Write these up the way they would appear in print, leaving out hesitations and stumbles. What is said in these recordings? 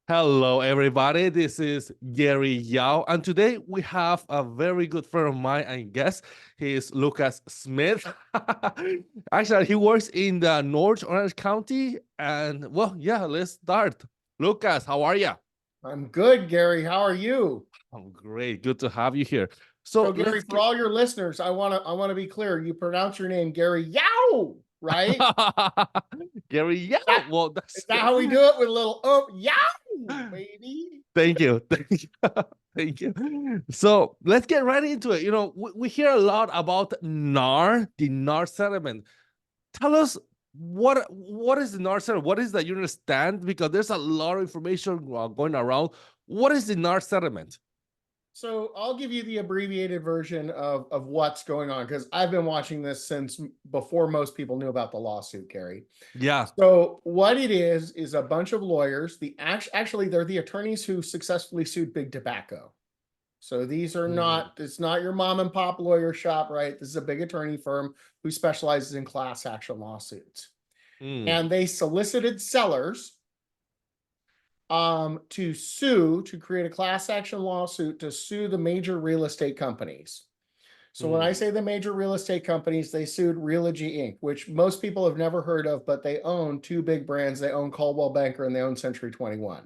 Hello, everybody. This is Gary Yao, and today we have a very good friend of mine and guest. He is Lucas Smith. Actually, he works in the North Orange County, and well, yeah, let's start. Lucas, how are you? I'm good, Gary. How are you? I'm great. Good to have you here. So So, Gary, let's for get all your listeners, I want to be clear. You pronounce your name Gary Yao, right? Gary Yao. That Well, is that's that how we do it with a little Yao, baby? Thank you. Thank you. Thank you. So let's get right into it. We hear a lot about NAR, the NAR settlement. Tell us what is the NAR settlement? What is that you understand? Because there's a lot of information going around. What is the NAR settlement? So I'll give you the abbreviated version of what's going on because I've been watching this since before most people knew about the lawsuit, Gary. Yeah. So what it is a bunch of lawyers. Actually they're the attorneys who successfully sued Big Tobacco. So these are not, it's not your mom and pop lawyer shop, right? This is a big attorney firm who specializes in class action lawsuits. Mm. And they solicited sellers to create a class action lawsuit to sue the major real estate companies. So when I say the major real estate companies, they sued Realogy Inc., which most people have never heard of, but they own two big brands. They own Coldwell Banker and they own Century 21.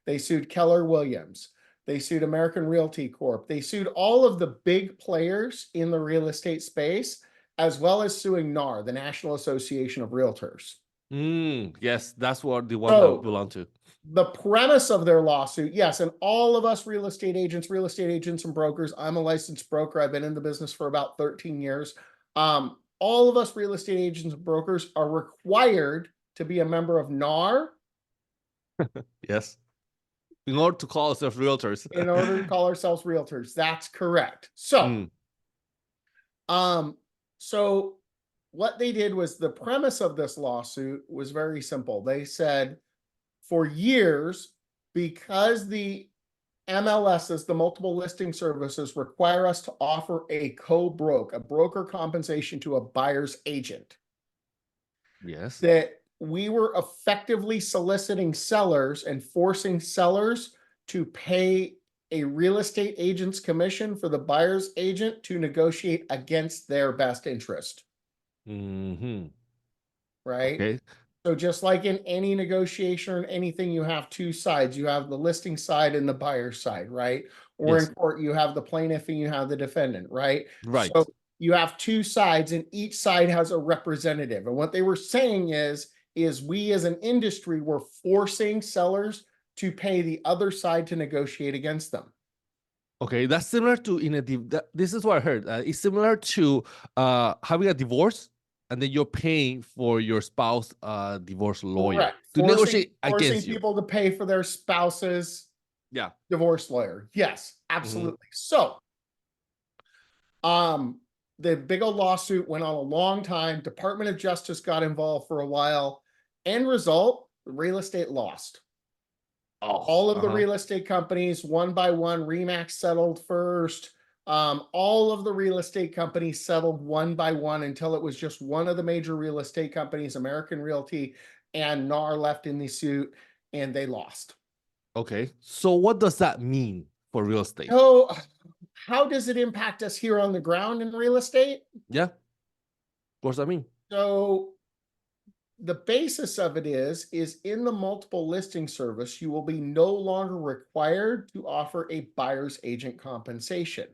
They sued Keller Williams. They sued American Realty Corp. They sued all of the big players in the real estate space, as well as suing NAR, the National Association of Realtors. Yes, that's what the one that we So belong to. the premise of their lawsuit, yes, and all of us real estate agents and brokers, I'm a licensed broker. I've been in the business for about 13 years. All of us real estate agents and brokers are required to be a member of NAR Yes. In order to call ourselves realtors. in order to call ourselves realtors. That's correct. So, Mm. um, so what they did was the premise of this lawsuit was very simple. They said for years, because the MLSs, the multiple listing services, require us to offer a co-broke, a broker compensation to a buyer's agent, Yes. that we were effectively soliciting sellers and forcing sellers to pay a real estate agent's commission for the buyer's agent to negotiate against their best interest, Mm-hmm. right? Okay. So just like in any negotiation or anything, you have two sides. You have the listing side and the buyer side, right? Or in Yes. court, you have the plaintiff and you have the defendant, right? Right. So you have two sides and each side has a representative. And what they were saying is we as an industry were forcing sellers to pay the other side to negotiate against them. Okay, that's similar to this is what I heard. It's similar to having a divorce and then you're paying for your spouse divorce lawyer Correct. to negotiate Forcing against you. people to pay for their spouse's Yeah. divorce lawyer. Yes, Hmm. absolutely. So Um, the big old lawsuit went on a long time. Department of Justice got involved for a while. End result, real estate lost. Oh, All of the uh-huh. real estate companies, one by one, Remax settled first. All of the real estate companies settled one by one until it was just one of the major real estate companies, American Realty, and NAR left in the suit, and they lost. Okay. So what does that mean for real estate? So, how does it impact us here on the ground in real estate? Yeah. What does that mean? So, the basis of it is in the multiple listing service, you will be no longer required to offer a buyer's agent compensation.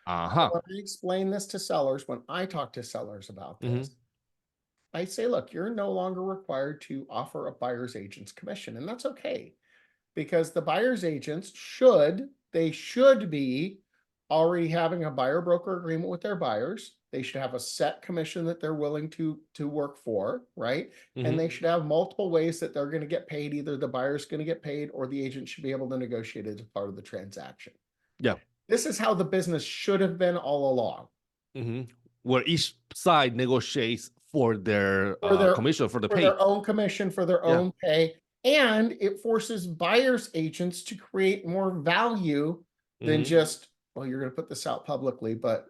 Uh-huh. When I explain this to sellers, when I talk to sellers about Hmm. this, I say, look, you're no longer required to offer a buyer's agent's commission. And that's okay because the buyer's agents they should be already having a buyer broker agreement with their buyers. They should have a set commission that they're willing to work for, right? And Hmm. they should have multiple ways that they're going to get paid. Either the buyer's going to get paid or the agent should be able to negotiate as a part of the transaction. Yeah. This is how the business should have been all along. Hmm. Where each side negotiates for their For their commission for the for pay. their own commission, for their Yeah. own pay, and it forces buyers agents to create more value than Hmm. just, well, you're going to put this out publicly, but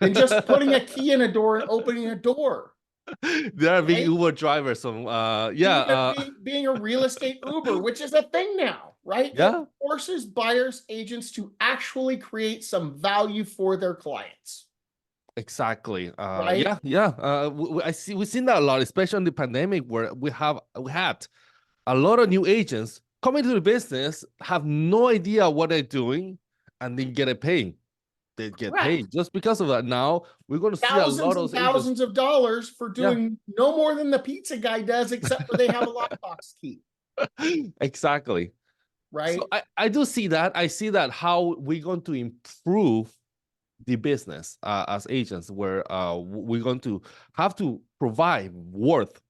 than just putting a key in a door and opening a door. They're big right? Uber drivers. So yeah, Even being a real estate Uber, which is a thing now, right? It yeah, forces buyers agents to actually create some value for their clients, exactly. right? Yeah, yeah. We've seen that a lot, especially in the pandemic, where we had a lot of new agents coming to the business, have no idea what they're doing, and they get it paid. They get Correct. paid just because of that. Now we're going to see a lot Thousands of and those agents. thousands of dollars for Yeah, doing no more than the pizza guy does, except for they have a lockbox key, exactly. So right? I do see that. I see that how we're going to improve the business as agents, where we're going to have to provide worth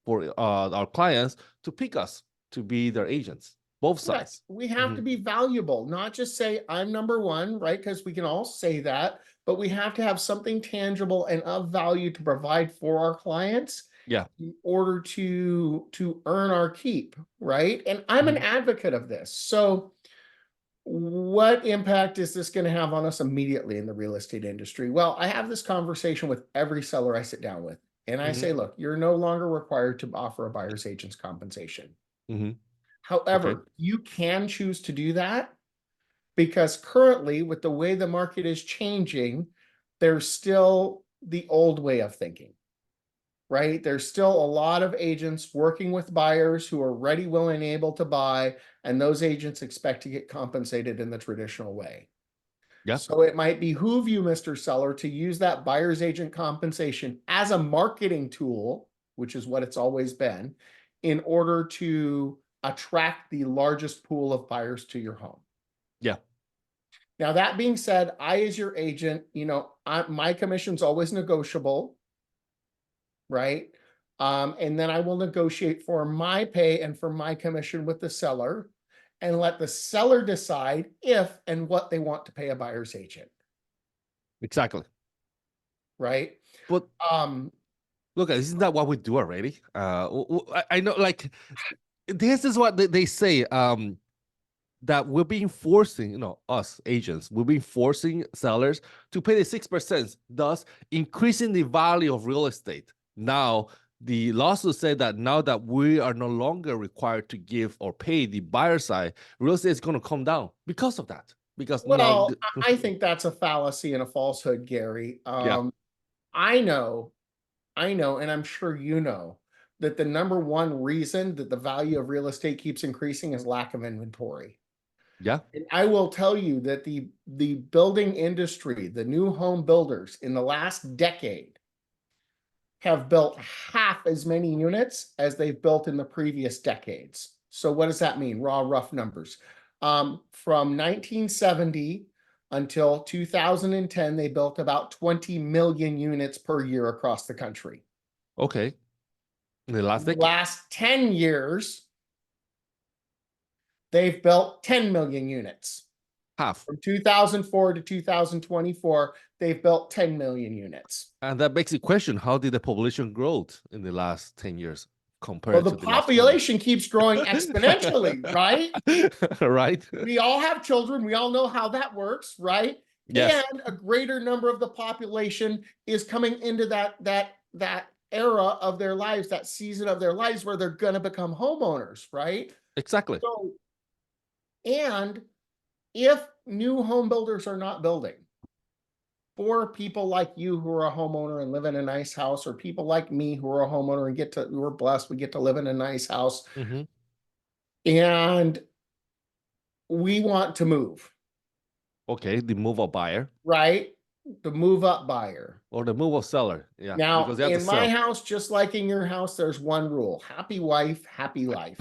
for our clients to pick us to be their agents, both Correct. sides. We have to Mhm. be valuable, not just say I'm number one, right? Because we can all say that, but we have to have something tangible and of value to provide for our clients Yeah. in order to earn our keep, right? And I'm an Mhm. advocate of this. So what impact is this going to have on us immediately in the real estate industry? Well, I have this conversation with every seller I sit down with, and I Mhm. say, look, you're no longer required to offer a buyer's agent's compensation. Mhm. Okay. However, you can choose to do that because currently, with the way the market is changing, there's still the old way of thinking, right? There's still a lot of agents working with buyers who are ready, willing, able to buy, and those agents expect to get compensated in the traditional way. Yeah. So it might behoove you, Mr. Seller, to use that buyer's agent compensation as a marketing tool, which is what it's always been, in order to attract the largest pool of buyers to your home. Yeah. Now, that being said, I, as your agent, my commission's always negotiable, right? And then I will negotiate for my pay and for my commission with the seller and let the seller decide if and what they want to pay a buyer's agent, Exactly. right? But Um, look, isn't that what we do already? I know, like, this is what they say. That we're being forcing, us agents, we're being forcing sellers to pay the 6%, thus increasing the value of real estate. Now, the lawsuit said that now that we are no longer required to give or pay the buyer side, real estate is going to come down because of that. Because now, well, I think that's a fallacy and a falsehood, Gary. yeah, I know, and I'm sure you know that the number one reason that the value of real estate keeps increasing is lack of inventory. yeah, And I will tell you that the building industry, the new home builders in the last decade have built half as many units as they've built in the previous decades. So what does that mean? Raw, rough numbers. From 1970 until 2010, they built about 20 million units per year across the country. okay. In the last In the decade, last 10 years, they've built 10 million units. half. From 2004 to 2024, they've built 10 million units. And that makes you question, how did the population grow in the last 10 years Well, compared the to the last 20? population keeps growing exponentially, right? Right? We all have children. We all know how that works, right? Yes, And a greater number of the population is coming into that era of their lives, that season of their lives where they're going to become homeowners, right? exactly. So, and if new home builders are not building, for people like you who are a homeowner and live in a nice house, or people like me who are a homeowner and we're blessed, we get to live in a nice house, Hmm. and we want to move, Okay, the move of buyer right? The move up buyer. or the move of seller. Yeah, Now, because they have to in my sell. house, just like in your house, there's one rule: happy wife, happy life.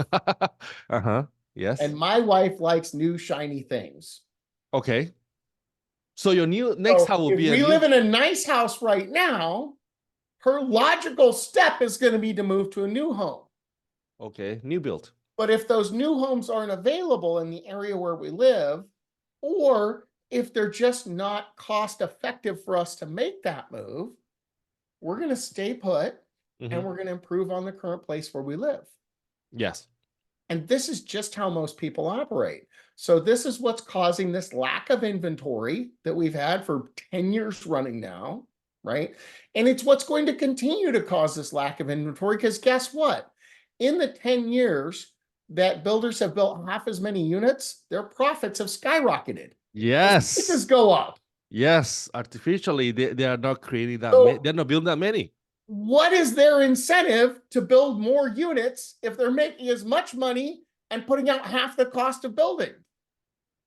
Uh-huh. Yes. And my wife likes new, shiny things. Okay. So your new next So house will if be a we new. live in a nice house right now, her logical step is going to be to move to a new home. Okay, new build. But if those new homes aren't available in the area where we live, or if they're just not cost effective for us to make that move, we're going to stay put Hmm. and we're going to improve on the current place where we live. Yes. And this is just how most people operate. So this is what's causing this lack of inventory that we've had for 10 years running now. right? And it's what's going to continue to cause this lack of inventory, because guess what? In the 10 years that builders have built half as many units, their profits have skyrocketed as prices Yes. go up. Yes. Artificially, they are not creating that many. So They're not building that many. what is their incentive to build more units if they're making as much money and putting out half the cost of building?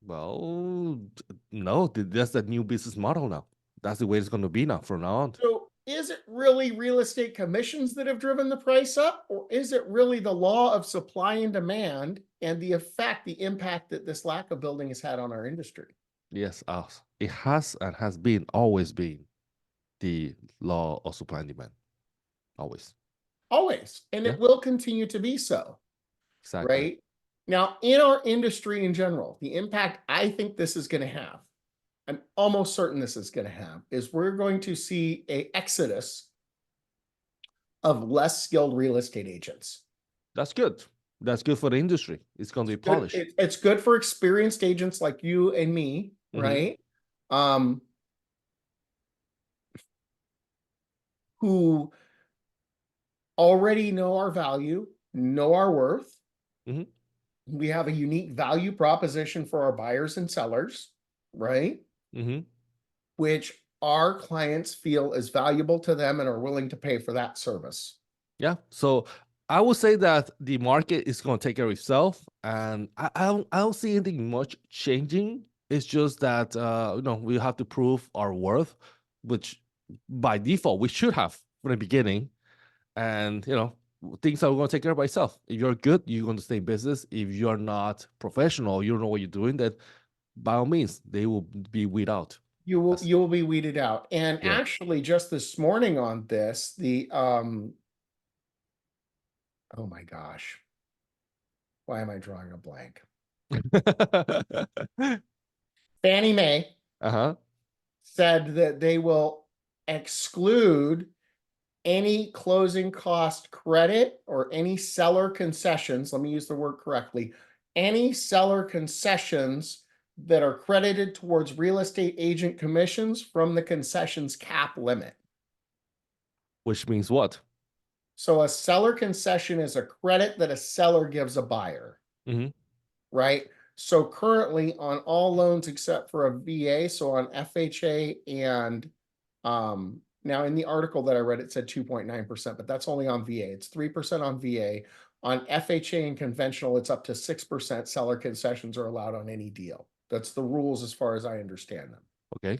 Well, no, that's the new business model now. That's the way it's going to be now from now on. So is it really real estate commissions that have driven the price up, or is it really the law of supply and demand and the impact that this lack of building has had on our industry? Yes, it has and has been always been the law of supply and demand. Always. Always. And Yeah, it will continue to be so, exactly. right? Now, in our industry in general, the impact I think this is going to have, I'm almost certain this is going to have, is we're going to see an exodus of less skilled real estate agents. That's good. That's good for the industry. It's going to be polished. It's good for experienced agents like you and me, right? Who already know our value, know our worth. Mhm. We have a unique value proposition for our buyers and sellers, right? Which our clients feel is valuable to them and are willing to pay for that service. Yeah. So I would say that the market is going to take care of itself, and I don't see anything much changing. It's just that we have to prove our worth, which by default we should have from the beginning, and things are going to take care of itself. If you're good, you're going to stay in business. If you're not professional, you don't know what you're doing, then by all means they will be weed out. You will be weeded out. And Yeah. actually, just this morning on this, oh my gosh, why am I drawing a blank? Fannie Mae said that they will exclude any closing cost credit or any seller concessions. Let me use the word correctly. Any seller concessions that are credited towards real estate agent commissions from the concessions cap limit. Which means what? So a seller concession is a credit that a seller gives a buyer, right? So currently on all loans except for a VA, so on FHA and now in the article that I read, it said 2.9%, but that's only on VA. It's 3% on VA. On FHA and conventional, it's up to 6% seller concessions are allowed on any deal. That's the rules as far as I understand them. Okay.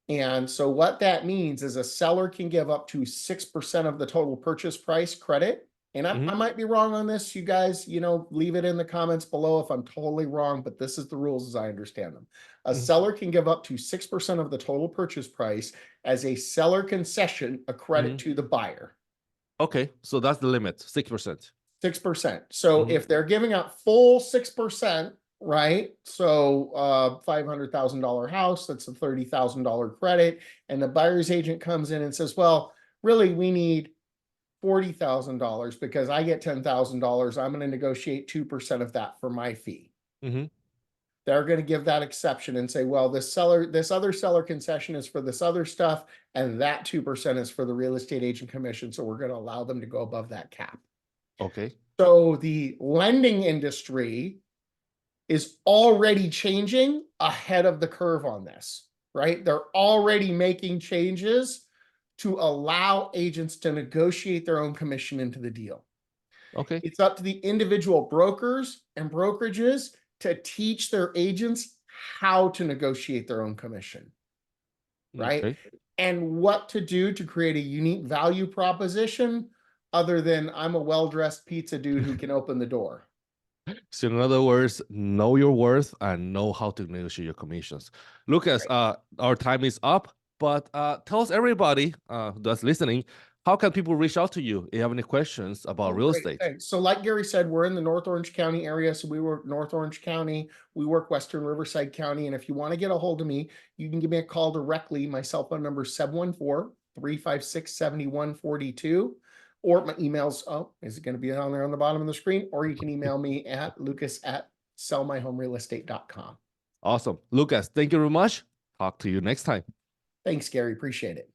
And so what that means is a seller can give up to 6% of the total purchase price credit. And I might be wrong on this. You guys, leave it in the comments below if I'm totally wrong, but this is the rules as I understand them. A seller can give up to 6% of the total purchase price as a seller concession, a credit to the buyer. Okay, so that's the limit, 6%. 6%. So if they're giving out full 6%, right? So $500,000 house, that's a $30,000 credit. And the buyer's agent comes in and says, well, really, we need $40,000 because I get $10,000. I'm going to negotiate 2% of that for my fee. They're going to give that exception and say, well, this other seller concession is for this other stuff, and that 2% is for the real estate agent commission. So we're going to allow them to go above that cap. Okay. So the lending industry is already changing ahead of the curve on this, right? They're already making changes to allow agents to negotiate their own commission into the deal. Okay. It's up to the individual brokers and brokerages to teach their agents how to negotiate their own commission, right? Okay. And what to do to create a unique value proposition other than I'm a well-dressed pizza dude who can open the door. So in other words, know your worth and know how to negotiate your commissions. Lucas, our time is up, but tell us everybody that's listening, how can people reach out to you if you have any questions about real estate? Thanks. So like Gary said, we're in the North Orange County area. So we work North Orange County, we work Western Riverside County. And if you want to get a hold of me, you can give me a call directly. My cell phone number is 714-356-7142. Or my email's, is it going to be on there on the bottom of the screen? Or you can email me at lucas@sellmyhomerealestate.com. Awesome. Lucas, thank you very much. Talk to you next time. Thanks, Gary. Appreciate it.